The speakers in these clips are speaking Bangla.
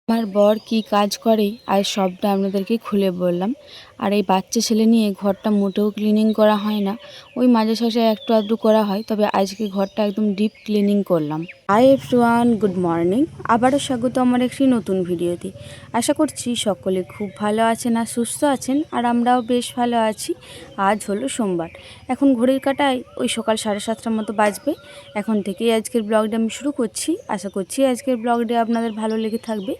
আমার বর কি কাজ করে আর সবটা আপনাদেরকে খুলে বললাম। আর এই বাচ্চা ছেলে নিয়ে ঘরটা মোটেও ক্লিনিং করা হয় না, ওই মাঝে সাঝে একটু আধটু করা হয়, তবে আজকে ঘরটা একদম ডিপ ক্লিনিং করলাম। Hi everyone, good morning. আবারও স্বাগত আমার একটি নতুন ভিডিওতে। আশা করছি সকলে খুব ভালো আছেন আর সুস্থ আছেন, আর আমরাও বেশ ভালো আছি। আজ হলো সোমবার, এখন ঘড়ির কাঁটায় ওই সকাল 7:30টার মতো বাজবে। এখন থেকেই আজকের ব্লগটা আমি শুরু করছি। আশা করছি আজকের ব্লগটা আপনাদের ভালো লেগে থাকবে।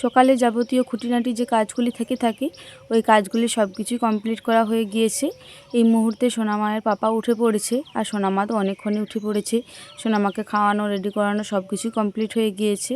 সকালে যাবতীয় খুঁটিনাটি যে কাজগুলি থেকে থাকে, ওই কাজগুলি সব কিছুই কমপ্লিট করা হয়ে গিয়েছে। এই মুহূর্তে সোনামায়ের পাপা উঠে পড়েছে, আর সোনামা তো অনেকক্ষণই উঠে পড়েছে। সোনামাকে খাওয়ানো, রেডি করানো সব কিছুই কমপ্লিট হয়ে গিয়েছে।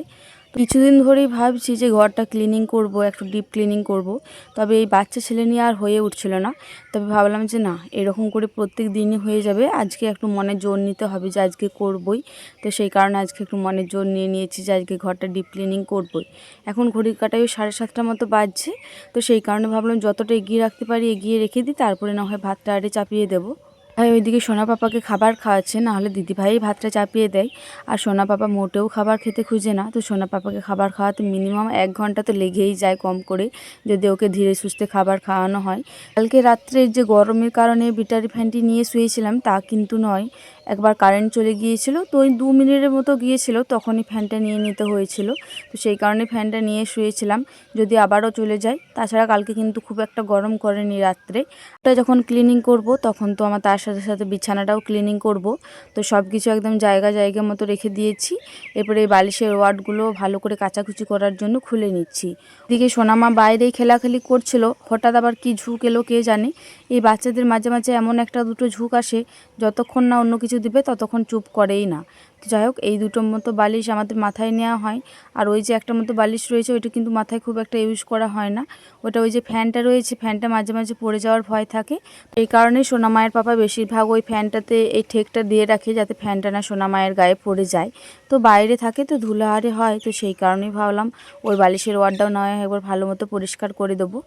কিছুদিন ধরেই ভাবছি যে ঘরটা ক্লিনিং করব, একটু ডিপ ক্লিনিং করব, তবে এই বাচ্চা ছেলে নিয়ে আর হয়ে উঠছিল না। তবে ভাবলাম যে না, এরকম করে প্রত্যেক দিনই হয়ে যাবে, আজকে একটু মনে জোর নিতে হবে যে আজকে করবই। তো সেই কারণে আজকে একটু মনে জোর নিয়ে নিয়েছি যে আজকে ঘরটা ডিপ ক্লিনিং করবই। এখন ঘড়ির কাঁটায় 7:30টার মতো বাজছে। তো সেই কারণে ভাবলাম যতটা এগিয়ে রাখতে পারি এগিয়ে রেখে দিই, তারপরে না হয় ভাতটা আরে চাপিয়ে দেবো। ভাই ওইদিকে সোনা পাপাকে খাবার খাওয়াচ্ছে, নাহলে দিদিভাই ভাতটা চাপিয়ে দেয়। আর সোনা পাপা মোটেও খাবার খেতে খুঁজে না, তো সোনা পাপাকে খাবার খাওয়াতে মিনিমাম 1 ঘন্টা তো লেগেই যায় কম করে, যদি ওকে ধীরে সুস্থে খাবার খাওয়ানো হয়। কালকে রাত্রে যে গরমের কারণে ব্যাটারি ফ্যানটি নিয়ে শুয়েছিলাম তা কিন্তু নয়, একবার কারেন্ট চলে গিয়েছিল, তো ওই 2 মিনিটের মতো গিয়েছিল, তখনই ফ্যানটা নিয়ে নিতে হয়েছিল। তো সেই কারণে ফ্যানটা নিয়ে শুয়েছিলাম, যদি আবারও চলে যায়। তাছাড়া কালকে কিন্তু খুব একটা গরম করেনি রাত্রে। ওটা যখন ক্লিনিং করব তখন তো আমার তার সাথে সাথে বিছানাটাও ক্লিনিং করব। তো সব কিছু একদম জায়গা জায়গা মতো রেখে দিয়েছি। এরপরে এই বালিশের ওয়ার্ডগুলো ভালো করে কাচাকুচি করার জন্য খুলে নিচ্ছি। এদিকে সোনামা বাইরেই খেলাখেলি করছিল, হঠাৎ আবার কি ঝুঁক এলো কে জানে। এই বাচ্চাদের মাঝে মাঝে এমন একটা দুটো ঝুঁক আসে, যতক্ষণ না অন্য কিছু দিবে ততক্ষণ চুপ করেই না। তো যাই হোক, এই দুটোর মতো বালিশ আমাদের মাথায় নেওয়া হয়। আর ওই যে একটা মতো বালিশ রয়েছে, ওইটা কিন্তু মাথায় খুব একটা ইউজ করা হয় না। ওটা ওই যে ফ্যানটা রয়েছে, ফ্যানটা মাঝে মাঝে পড়ে যাওয়ার ভয় থাকে। এই কারণেই সোনামায়ের পাপা বেশিরভাগ ওই ফ্যানটাতে এই ঠেকটা দিয়ে রাখে, যাতে ফ্যানটা না সোনামায়ের গায়ে পড়ে যায়। তো বাইরে থাকে তো ধুলাহারে হয়, তো সেই কারণেই ভাবলাম ওই বালিশের ওয়ার্ডটাও নয় একবার ভালো মতো পরিষ্কার করে দেবো।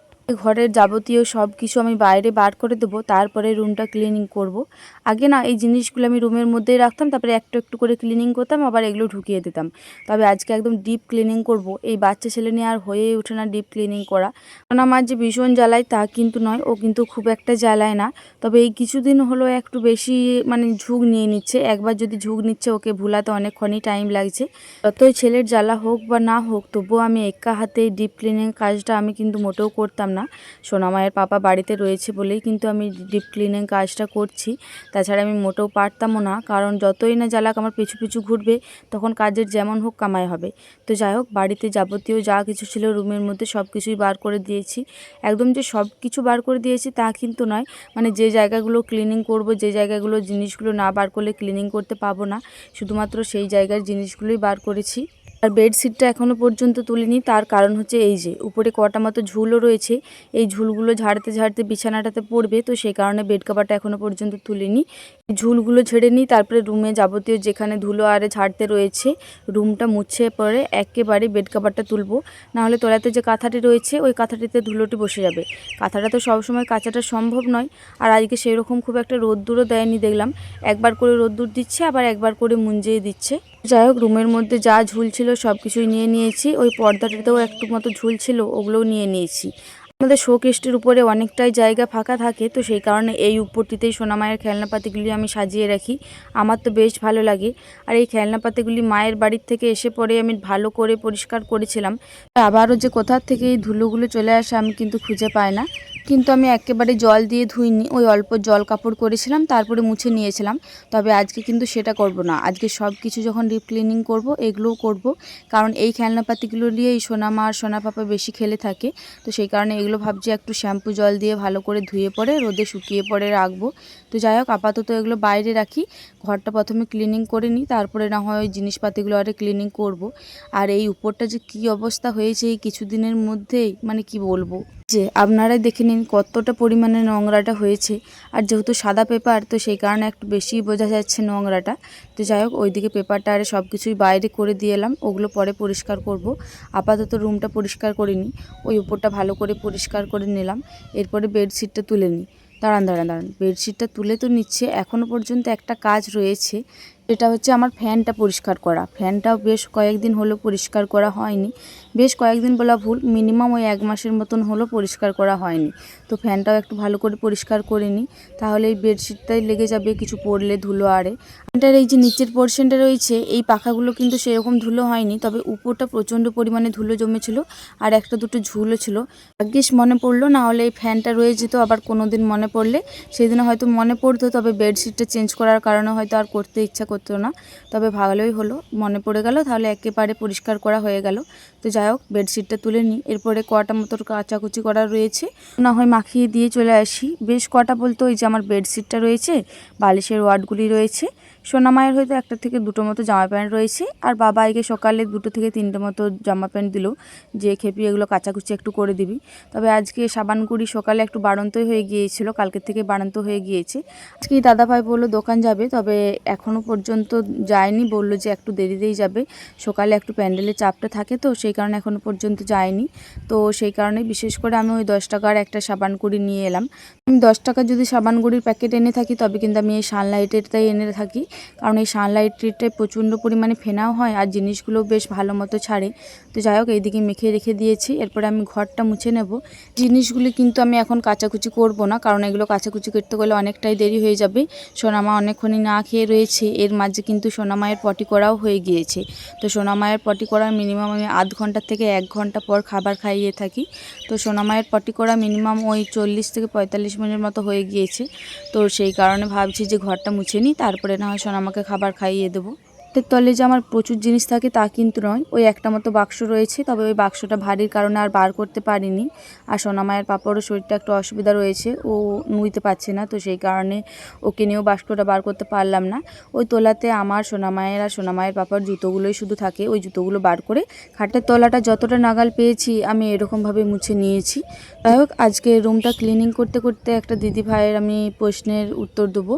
ঘরের যাবতীয় সব কিছু আমি বাইরে বার করে দেবো, তারপরে রুমটা ক্লিনিং করব। আগে না এই জিনিসগুলো আমি রুমের মধ্যেই রাখতাম, তারপরে একটু একটু করে ক্লিনিং করতাম, আবার এগুলো ঢুকিয়ে দিতাম। তবে আজকে একদম ডিপ ক্লিনিং করব। এই বাচ্চা ছেলে নিয়ে আর হয়েই ওঠে না ডিপ ক্লিনিং করা। কারণ আমার যে ভীষণ জ্বালায় তা কিন্তু নয়, ও কিন্তু খুব একটা জ্বালায় না। তবে এই কিছুদিন হলো একটু বেশি মানে ঝুঁক নিয়ে নিচ্ছে। একবার যদি ঝুঁক নিচ্ছে, ওকে ভুলাতে অনেকক্ষণই টাইম লাগছে। যতই ছেলের জ্বালা হোক বা না হোক, তবুও আমি একা হাতে ডিপ ক্লিনিং কাজটা আমি কিন্তু মোটেও করতাম না। সোনামায়ের পাপা বাড়িতে রয়েছে বলেই কিন্তু আমি ডিপ ক্লিনিং কাজটা করছি, তাছাড়া আমি মোটেও পারতামও না। কারণ যতই না জ্বালাক আমার পিছু পিছু ঘুরবে, তখন কাজের যেমন হোক কামাই হবে। তো যাই হোক, বাড়িতে যাবতীয় যা কিছু ছিল রুমের মধ্যে সব কিছুই বার করে দিয়েছি। একদম যে সব কিছু বার করে দিয়েছি তা কিন্তু নয়, মানে যে জায়গাগুলো ক্লিনিং করব, যে জায়গাগুলো জিনিসগুলো না বার করলে ক্লিনিং করতে পাবো না, শুধুমাত্র সেই জায়গার জিনিসগুলোই বার করেছি। আর বেডশিটটা এখনও পর্যন্ত তুলিনি, তার কারণ হচ্ছে এই যে উপরে কটা মতো ঝুলও রয়েছে, এই ঝুলগুলো ঝাড়তে ঝাড়তে বিছানাটাতে পড়বে, তো সেই কারণে বেড কভারটা এখনও পর্যন্ত তুলিনি। ঝুলগুলো ঝেড়ে নিই, তারপরে রুমে যাবতীয় যেখানে ধুলো আরে ঝাড়তে রয়েছে রুমটা মুছে পরে একেবারে বেড কভারটা তুলবো। নাহলে তলাতে যে কাঁথাটি রয়েছে ওই কাঁথাটিতে ধুলোটি বসে যাবে। কাঁথাটা তো সবসময় কাচাটা সম্ভব নয়, আর আজকে সেরকম খুব একটা রোদ্দুরও দেয়নি, দেখলাম একবার করে রোদ্দুর দিচ্ছে, আবার একবার করে মুঞ্জিয়ে দিচ্ছে। যাই হোক, রুমের মধ্যে যা ঝুল ছিল সব কিছুই নিয়ে নিয়েছি। ওই পর্দাটাতেও একটু মতো ঝুল ছিল, ওগুলোও নিয়ে নিয়েছি। আমাদের শোকেসটির উপরে অনেকটাই জায়গা ফাঁকা থাকে, তো সেই কারণে এই উপরটিতেই সোনামায়ের খেলনাপাতিগুলি আমি সাজিয়ে রাখি। আমার তো বেশ ভালো লাগে। আর এই খেলনাপাতিগুলি মায়ের বাড়ির থেকে এসে পরে আমি ভালো করে পরিষ্কার করেছিলাম। আবারও যে কোথার থেকে এই ধুলোগুলো চলে আসে আমি কিন্তু খুঁজে পাই না। কিন্তু আমি একেবারে জল দিয়ে ধুইনি, ওই অল্প জল কাপড় করেছিলাম, তারপরে মুছে নিয়েছিলাম। তবে আজকে কিন্তু সেটা করব না। আজকে সব কিছু যখন ডিপ ক্লিনিং করব এগুলোও করব, কারণ এই খেলনাপাতিগুলো নিয়ে এই সোনামা আর সোনা পাপা বেশি খেলে থাকে। তো সেই কারণে এগুলো ভাবছি একটু শ্যাম্পু জল দিয়ে ভালো করে ধুয়ে পরে রোদে শুকিয়ে পরে রাখবো। তো যাই হোক, আপাতত এগুলো বাইরে রাখি। ঘরটা প্রথমে ক্লিনিং করে নিই, তারপরে না হয় ওই জিনিসপাতিগুলো আরে ক্লিনিং করব। আর এই উপরটা যে কী অবস্থা হয়েছে এই কিছুদিনের মধ্যেই, মানে কি বলবো, যে আপনারাই দেখে নিন কতটা পরিমাণে নোংরাটা হয়েছে। আর যেহেতু সাদা পেপার, তো সেই কারণে একটু বেশিই বোঝা যাচ্ছে নোংরাটা। তো যাই হোক, ওইদিকে পেপারটা আরে সব কিছুই বাইরে করে দিয়ে এলাম, ওগুলো পরে পরিষ্কার করব। আপাতত রুমটা পরিষ্কার করিনি, ওই উপরটা ভালো করে পরিষ্কার করে নিলাম। এরপরে বেডশিটটা তুলে নিই। দাঁড়ান দাঁড়ান দাঁড়ান, বেডশিটটা তুলে তো নিচ্ছে, এখনও পর্যন্ত একটা কাজ রয়েছে। এটা হচ্ছে আমার ফ্যানটা পরিষ্কার করা। ফ্যানটাও বেশ কয়েকদিন হলো পরিষ্কার করা হয়নি। বেশ কয়েকদিন বলা ভুল, মিনিমাম ওই 1 মাসের মতন হলো পরিষ্কার করা হয়নি। তো ফ্যানটাও একটু ভালো করে পরিষ্কার করে নিই, তাহলে এই বেডশিটটাই লেগে যাবে কিছু পরলে ধুলো আরে। ফ্যানটার এই যে নিচের পোর্শনটা রয়েছে এই পাখাগুলো কিন্তু সেরকম ধুলো হয়নি, তবে উপরটা প্রচণ্ড পরিমাণে ধুলো জমেছিল আর একটা দুটো ঝুলও ছিল। ভাগ্যিস মনে পড়লো, না হলে এই ফ্যানটা রয়ে যেত। আবার কোনো দিন মনে পড়লে সেদিন হয়তো মনে পড়তো, তবে বেডশিটটা চেঞ্জ করার কারণে হয়তো আর করতে ইচ্ছা করতো না। তবে ভালোই হলো, মনে পড়ে গেল, তাহলে একেবারে পরিষ্কার করা হয়ে গেল। তো যাই হোক, বেডশিটটা তুলে নিই। এরপরে কটা মতো কাচাকুচি করা রয়েছে, না হয় মাখিয়ে দিয়ে চলে আসি। বেশ কটা বলতে ওই যে আমার বেডশিটটা রয়েছে, বালিশের ওয়ার্ডগুলি রয়েছে, সোনামায়ের হয়তো 1 থেকে 2টো মতো জামা প্যান্ট রয়েছে, আর বাবা আগে সকালে 2 থেকে 3টে মতো জামা প্যান্ট দিল যে খেপি এগুলো কাচাকুচি একটু করে দিবি। তবে আজকে সাবানগুড়ি সকালে একটু বাড়ন্তই হয়ে গিয়েছিল, কালকের থেকে বাড়ন্ত হয়ে গিয়েছে। আজকে দাদাভাই বললো দোকান যাবে, তবে এখনও পর্যন্ত যায়নি, বললো যে একটু দেরিতেই যাবে। সকালে একটু প্যান্ডেলের চাপটা থাকে, তো সেই কারণে এখনও পর্যন্ত যায়নি। তো সেই কারণে বিশেষ করে আমি ওই 10 টাকার একটা সাবানগুড়ি নিয়ে এলাম। আমি 10 টাকার যদি সাবানগুড়ির প্যাকেট এনে থাকি, তবে কিন্তু আমি এই সানলাইটেরটাই এনে থাকি, কারণ এই সানলাইটেরটাই প্রচণ্ড পরিমাণে ফেনাও হয় আর জিনিসগুলোও বেশ ভালো মতো ছাড়ে। তো যাই হোক, এইদিকে মেখে রেখে দিয়েছি। এরপরে আমি ঘরটা মুছে নেব। জিনিসগুলি কিন্তু আমি এখন কাচাকুচি করব না, কারণ এগুলো কাচাকুচি করতে গেলে অনেকটাই দেরি হয়ে যাবে। সোনামা অনেকক্ষণই না খেয়ে রয়েছে, এর মাঝে কিন্তু সোনামায়ের পটি করাও হয়ে গিয়েছে। তো সোনামায়ের পটি করার মিনিমাম আমি আধ ঘন্টা থেকে 1 ঘন্টা পর খাবার খাইয়ে থাকি। তো সোনামায়ের পটি করা মিনিমাম ওই 40 থেকে 45 মিনিট মতো হয়ে গিয়েছে। তো সেই কারণে ভাবছি যে ঘরটা মুছে নিই, তারপরে না হয় সোনামাকে খাবার খাইয়ে দেবো। খাটের তলে যে আমার প্রচুর জিনিস থাকে তা কিন্তু নয়, ওই একটা মতো বাক্স রয়েছে, তবে ওই বাক্সটা ভারীর কারণে আর বার করতে পারিনি। আর সোনামায়ের পাপারও শরীরটা একটু অসুবিধা রয়েছে, ও নুইতে পারছে না, তো সেই কারণে ওকে নিয়েও বাক্সটা বার করতে পারলাম না। ওই তোলাতে আমার সোনামায়ের আর সোনামায়ের পাপার জুতোগুলোই শুধু থাকে, ওই জুতোগুলো বার করে খাটের তলাটা যতটা নাগাল পেয়েছি আমি এরকমভাবে মুছে নিয়েছি। যাই হোক, আজকে রুমটা ক্লিনিং করতে করতে একটা দিদিভাইয়ের আমি প্রশ্নের উত্তর দেবো।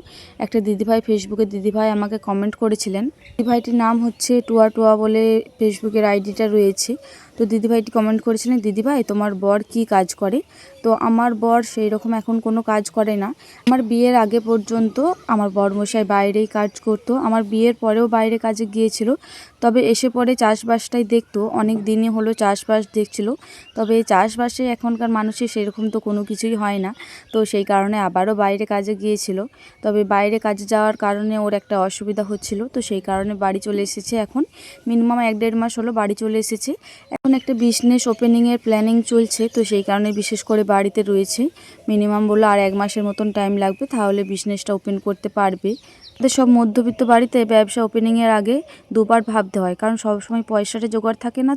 একটা দিদিভাই, ফেসবুকে দিদিভাই আমাকে কমেন্ট করেছিলেন। দিদিভাইটির নাম হচ্ছে টুয়া টুয়া বলে ফেসবুকের আইডিটা রয়েছে। তো দিদিভাইটি কমেন্ট করেছিলেন, দিদিভাই তোমার বর কি কাজ করে? তো আমার বর সেই রকম এখন কোনো কাজ করে না। আমার বিয়ের আগে পর্যন্ত আমার বরমশাই বাইরেই কাজ করতো, আমার বিয়ের পরেও বাইরে কাজে গিয়েছিল। তবে এসে পরে চাষবাসটাই দেখতো, অনেক দিনই হলো চাষবাস দেখছিল। তবে চাষবাসে এখনকার মানুষের সেরকম তো কোনো কিছুই হয় না, তো সেই কারণে আবারও বাইরে কাজে গিয়েছিল। তবে বাইরে কাজে যাওয়ার কারণে ওর একটা অসুবিধা হচ্ছিল, তো সেই কারণে বাড়ি চলে এসেছে। এখন মিনিমাম 1-1.5 মাস হলো বাড়ি চলে এসেছে। এখন একটা বিজনেস ওপেনিংয়ের প্ল্যানিং চলছে, তো সেই কারণে বিশেষ করে বাড়িতে রয়েছে। মিনিমাম বললো আর 1 মাসের মতন টাইম লাগবে, তাহলে বিজনেসটা ওপেন করতে পারবে। আমাদের সব মধ্যবিত্ত বাড়িতে ব্যবসা ওপেনিংয়ের আগে 2বার ভাবতে হয়, কারণ সবসময় পয়সাটা জোগাড় থাকে না।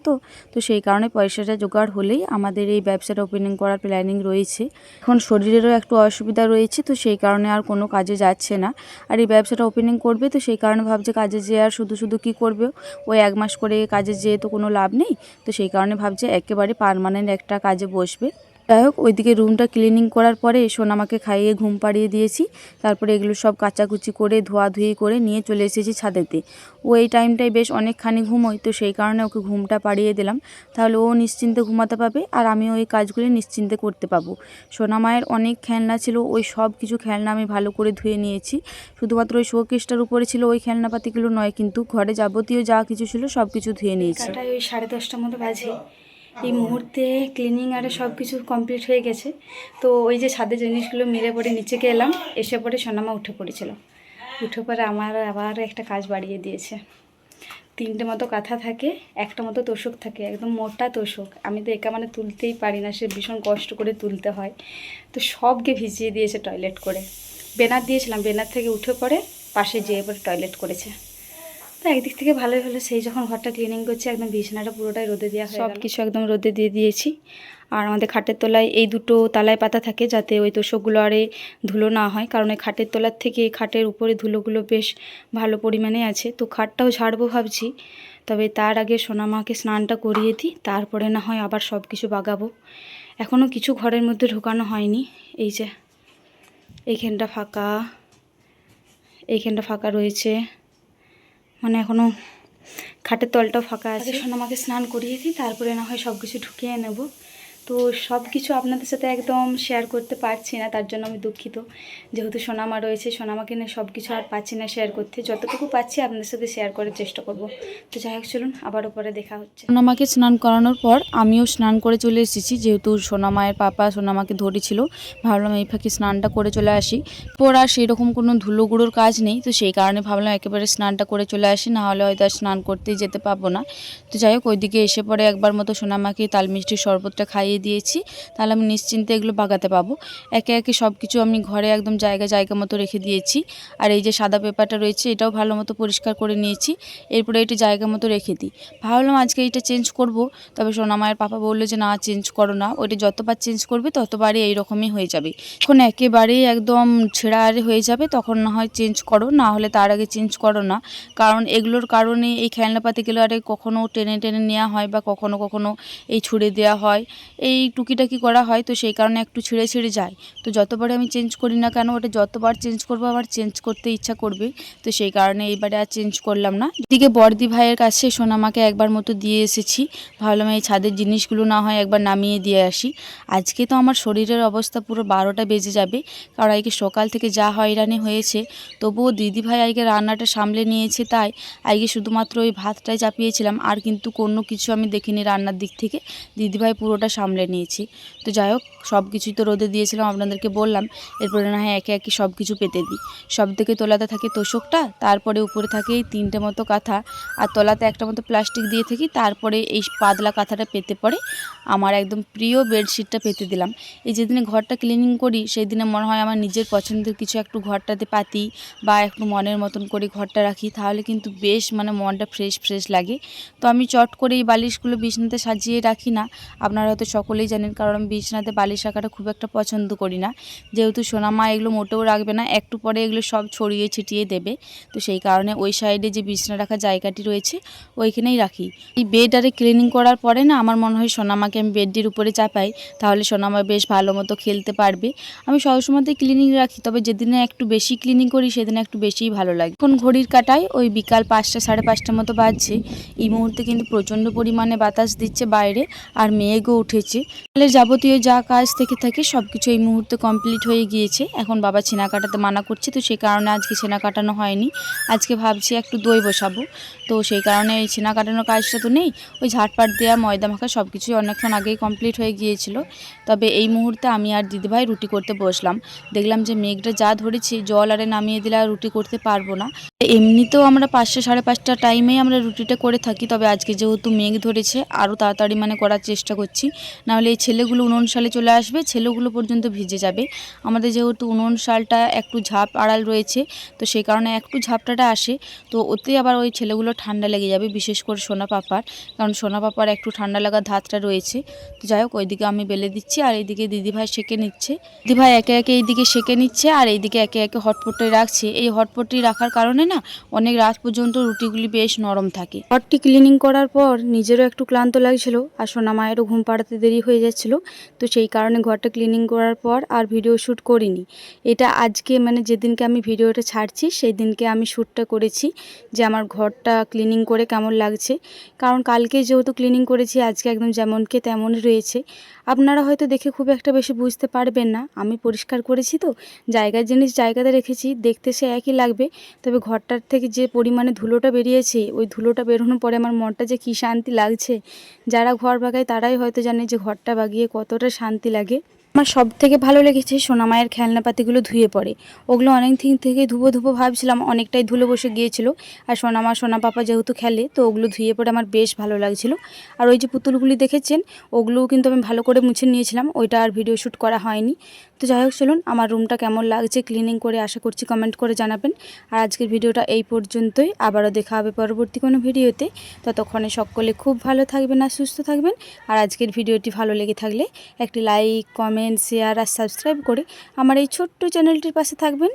তো সেই কারণে পয়সাটা জোগাড় হলেই আমাদের এই ব্যবসাটা ওপেনিং করার প্ল্যানিং রয়েছে। এখন শরীরেরও একটু অসুবিধা রয়েছে, তো সেই কারণে আর কোনো কাজে যাচ্ছে না। আর এই ব্যবসাটা ওপেনিং করবে, তো সেই কারণে ভাবছে কাজে যেয়ে আর শুধু শুধু কী করবে, ওই 1 মাস করে কাজে যেয়ে তো কোনো লাভ নেই। তো সেই কারণে ভাবছে একেবারে পার্মানেন্ট একটা কাজে বসবে। যাই হোক, ওইদিকে রুমটা ক্লিনিং করার পরে সোনামাকে খাইয়ে ঘুম পাড়িয়ে দিয়েছি। তারপরে এগুলো সব কাচাকুচি করে ধোয়াধুয়ি করে নিয়ে চলে এসেছি ছাদেতে। ও এই টাইমটায় বেশ অনেকখানি ঘুমোয়, তো সেই কারণে ওকে ঘুমটা পাড়িয়ে দিলাম, তাহলে ও নিশ্চিন্তে ঘুমাতে পাবে আর আমিও ওই কাজগুলি নিশ্চিন্তে করতে পাবো। সোনামায়ের অনেক খেলনা ছিল, ওই সব কিছু খেলনা আমি ভালো করে ধুয়ে নিয়েছি। শুধুমাত্র ওই শোকেসটার উপরে ছিল ওই খেলনাপাতিগুলো নয়, কিন্তু ঘরে যাবতীয় যা কিছু ছিল সব কিছু ধুয়ে নিয়েছি। ওই 10:30টার মতো বাজে। এই মুহূর্তে ক্লিনিং আর সব কিছু কমপ্লিট হয়ে গেছে। তো ওই যে ছাদে জিনিসগুলো মেরে পরে নিচেকে এলাম, এসে পরে সোনামা উঠে পড়েছিল। উঠে পরে আমার আবার একটা কাজ বাড়িয়ে দিয়েছে। 3টে মতো কাঁথা থাকে, একটা মতো তোষক থাকে, একদম মোটা তোষক। আমি তো একা মানে তুলতেই পারি না, সে ভীষণ কষ্ট করে তুলতে হয়। তো সবকে ভিজিয়ে দিয়েছে টয়লেট করে। বেনার দিয়েছিলাম, বেনার থেকে উঠে পড়ে পাশে যেয়ে পরে টয়লেট করেছে। তো একদিক থেকে ভালোই হলো, সেই যখন ঘরটা ক্লিনিং করছি একদম বিছানাটা পুরোটাই রোদে দেওয়া হয়, সব কিছু একদম রোদে দিয়ে দিয়েছি। আর আমাদের খাটের তলায় এই 2টো তালায় পাতা থাকে, যাতে ওই তোষকগুলো আরে ধুলো না হয়, কারণ এই খাটের তলার থেকে খাটের উপরে ধুলোগুলো বেশ ভালো পরিমাণে আছে। তো খাটটাও ঝাড়বো ভাবছি, তবে তার আগে সোনামাকে স্নানটা করিয়ে দিই, তারপরে না হয় আবার সব কিছু বাগাবো। এখনও কিছু ঘরের মধ্যে ঢোকানো হয়নি। এই যে এইখানটা ফাঁকা, এইখানটা ফাঁকা রয়েছে, মানে এখনও খাটের তলটাও ফাঁকা আছে। সোনামাকে স্নান করিয়ে দিই, তারপরে না হয় সব কিছু ঢুকিয়ে নেব। তো সব কিছু আপনাদের সাথে একদম শেয়ার করতে পারছি না, তার জন্য আমি দুঃখিত। যেহেতু সোনামা রয়েছে, সোনামাকে নিয়ে সব কিছু আর পাচ্ছি না শেয়ার করতে, যতটুকু পাচ্ছি আপনাদের সাথে শেয়ার করার চেষ্টা করব। তো যাই হোক, চলুন আবারও পরে দেখা হচ্ছে। সোনামাকে স্নান করানোর পর আমিও স্নান করে চলে এসেছি। যেহেতু সোনামায়ের পাপা সোনামাকে ধরেছিল, ভাবলাম এই ফাঁকে স্নানটা করে চলে আসি। পর আর সেরকম কোনো ধুলো গুঁড়োর কাজ নেই, তো সেই কারণে ভাবলাম একেবারে স্নানটা করে চলে আসি, না হলে হয়তো আর স্নান করতেই যেতে পারবো না। তো যাই হোক, ওইদিকে এসে পরে একবার মতো সোনামাকে তাল মিষ্টির শরবতটা খাইয়ে দিয়েছি, তাহলে আমি নিশ্চিন্তে এগুলো বাগাতে পাবো। একে একে সব কিছু আমি ঘরে একদম জায়গা মতো রেখে দিয়েছি। আর এই যে সাদা পেপারটা রয়েছে, এটাও ভালো মতো পরিষ্কার করে নিয়েছি। এরপরে এটা জায়গা মতো রেখে দিই। ভাবলাম আজকে এটা চেঞ্জ করব, তবে সোনামায়ের পাপা বললো যে না, চেঞ্জ করো না, ওইটা যতবার চেঞ্জ করবে ততবারই এইরকমই হয়ে যাবে। এখন একেবারেই একদম ছেঁড়া হয়ে যাবে, তখন না হয় চেঞ্জ করো, না হলে তার আগে চেঞ্জ করো না। কারণ এগুলোর কারণে এই খেলনাপাতিগুলো আরে কখনও টেনে নেওয়া হয়, বা কখনো কখনো এই ছুঁড়ে দেওয়া হয়, এই টুকিটাকি করা হয়, তো সেই কারণে একটু ছিঁড়ে যায়। তো যতবারে আমি চেঞ্জ করি না কেন, ওটা যতবার চেঞ্জ করবো আমার চেঞ্জ করতে ইচ্ছা করবে, তো সেই কারণে এইবারে আর চেঞ্জ করলাম না। এদিকে বড়দি ভাইয়ের কাছে সোনামাকে একবার মতো দিয়ে এসেছি, ভাবলাম এই ছাদের জিনিসগুলো না হয় একবার নামিয়ে দিয়ে আসি। আজকে তো আমার শরীরের অবস্থা পুরো 12টা বেজে যাবে, কারণ আজকে সকাল থেকে যা হয়রানি হয়েছে। তবুও দিদিভাই আজকে রান্নাটা সামলে নিয়েছে, তাই আজকে শুধুমাত্র ওই ভাতটাই চাপিয়েছিলাম, আর কিন্তু কোনো কিছু আমি দেখিনি রান্নার দিক থেকে। দিদিভাই পুরোটা সামলে নিয়েছি। তো যাই হোক, সব কিছুই তো রোদে দিয়েছিলাম, আপনাদেরকে বললাম। এরপরে না হয় একে একে সব কিছু পেতে দিই। সব থেকে তোলাতে থাকে তোষকটা, তারপরে উপরে থাকে এই 3টে মতো কাঁথা, আর তলাতে একটা মতো প্লাস্টিক দিয়ে থাকি, তারপরে এই পাতলা কাঁথাটা পেতে পড়ে আমার একদম প্রিয় বেডশিটটা পেতে দিলাম। এই যেদিনে ঘরটা ক্লিনিং করি, সেই দিনে মনে হয় আমার নিজের পছন্দের কিছু একটু ঘরটাতে পাতি, বা একটু মনের মতন করে ঘরটা রাখি, তাহলে কিন্তু বেশ মানে মনটা ফ্রেশ লাগে। তো আমি চট করে এই বালিশগুলো বিছানাতে সাজিয়ে রাখি না, আপনারা হয়তো সকলেই জানেন, কারণ আমি বিছানাতে বালিশ রাখাটা খুব একটা পছন্দ করি না। যেহেতু সোনামা এগুলো মোটেও রাখবে না, একটু পরে এগুলো সব ছড়িয়ে ছিটিয়ে দেবে, তো সেই কারণে ওই সাইডে যে বিছানা রাখার জায়গাটি রয়েছে ওইখানেই রাখি। এই বেড আরে ক্লিনিং করার পরে না আমার মনে হয় সোনামাকে আমি বেডটির উপরে চাপাই, তাহলে সোনামা বেশ ভালো মতো খেলতে পারবে। আমি সবসময়তেই ক্লিনিং রাখি, তবে যেদিনে একটু বেশি ক্লিনিং করি সেদিনে একটু বেশিই ভালো লাগে। এখন ঘড়ির কাটায় ওই বিকাল 5টা সাড়ে 5টার মতো বাজছে। এই মুহূর্তে কিন্তু প্রচণ্ড পরিমাণে বাতাস দিচ্ছে বাইরে, আর মেঘও উঠেছে। তাহলে যাবতীয় যা কাজ থেকে থাকে সব কিছু এই মুহূর্তে কমপ্লিট হয়ে গিয়েছে। এখন বাবা ছেনা কাটাতে মানা করছে, তো সেই কারণে আজকে ছেনা কাটানো হয়নি। আজকে ভাবছি একটু দই বসাবো, তো সেই কারণে এই ছেনা কাটানোর কাজটা তো নেই। ওই ঝাটপাট দেওয়া, ময়দা মাখা সব কিছুই অনেকক্ষণ আগেই কমপ্লিট হয়ে গিয়েছিল। তবে এই মুহূর্তে আমি আর দিদিভাই রুটি করতে বসলাম। দেখলাম যে মেঘটা যা ধরেছে, জল আরে নামিয়ে দিলে আর রুটি করতে পারবো না। এমনিতেও আমরা 5টা সাড়ে 5টা টাইমেই আমরা রুটিটা করে থাকি, তবে আজকে যেহেতু মেঘ ধরেছে আরও তাড়াতাড়ি মানে করার চেষ্টা করছি, নাহলে এই ছেলেগুলো উনুন শালে চলে আসবে, ছেলেগুলো পর্যন্ত ভিজে যাবে। আমাদের যেহেতু উনুন শালটা একটু ঝাঁপ আড়াল রয়েছে, তো সেই কারণে একটু ঝাপটাটা আসে, তো ওতে আবার ওই ছেলেগুলো ঠান্ডা লেগে যাবে, বিশেষ করে সোনা পাপার, কারণ সোনা পাপার একটু ঠান্ডা লাগার ধাতটা রয়েছে। তো যাই হোক, ওইদিকে আমি বেলে দিচ্ছি, আর এইদিকে দিদিভাই সেঁকে নিচ্ছে। দিদিভাই একে একে এইদিকে সেঁকে নিচ্ছে, আর এইদিকে একে একে হটপটে রাখছে। এই হটপটটি রাখার কারণে না অনেক রাত পর্যন্ত রুটিগুলি বেশ নরম থাকে। ঘরটি ক্লিনিং করার পর নিজেরও একটু ক্লান্ত লাগছিল, আর সোনা মায়েরও ঘুম পাড়াতে দেরি হয়ে যাচ্ছিল, তো সেই কারণে ঘরটা ক্লিনিং করার পর আর ভিডিও শ্যুট করিনি। এটা আজকে মানে যেদিনকে আমি ভিডিওটা ছাড়ছি সেই দিনকে আমি শ্যুটটা করেছি, যে আমার ঘরটা ক্লিনিং করে কেমন লাগছে। কারণ কালকে যেহেতু ক্লিনিং করেছি, আজকে একদম যেমনকে তেমনই রয়েছে। আপনারা হয়তো দেখে খুব একটা বেশি বুঝতে পারবেন না, আমি পরিষ্কার করেছি তো, জায়গার জিনিস জায়গাতে রেখেছি, দেখতে সে একই লাগবে। তবে ঘরটার থেকে যে পরিমাণে ধুলোটা বেরিয়েছে, ওই ধুলোটা বেরোনোর পরে আমার মনটা যে কী শান্তি লাগছে। যারা ঘর বাগায় তারাই হয়তো জানে যে ঘরটা বাগিয়ে কতটা শান্তি লাগে। আমার সব থেকে ভালো লেগেছে সোনামায়ের খেলনাপাতিগুলো ধুয়ে পড়ে। ওগুলো অনেক দিন থেকে ধুবো ভাবছিলাম, অনেকটাই ধুলো বসে গিয়েছিল। আর সোনামা সোনা পাপা যেহেতু খেলে, তো ওগুলো ধুয়ে পড়ে আমার বেশ ভালো লাগছিল। আর ওই যে পুতুলগুলি দেখেছেন, ওগুলোও কিন্তু আমি ভালো করে মুছে নিয়েছিলাম, ওইটা আর ভিডিও শ্যুট করা হয়নি। তো যাই হোক, চলুন আমার রুমটা কেমন লাগছে ক্লিনিং করে, আশা করছি কমেন্ট করে জানাবেন। আর আজকের ভিডিওটা এই পর্যন্তই, আবারও দেখা হবে পরবর্তী কোনো ভিডিওতে। ততক্ষণে সকলে খুব ভালো থাকবেন আর সুস্থ থাকবেন। আর আজকের ভিডিওটি ভালো লেগে থাকলে একটি লাইক, কমেন্ট, শেয়ার আর সাবস্ক্রাইব করে আমার এই ছোট্ট চ্যানেলটির পাশে থাকবেন।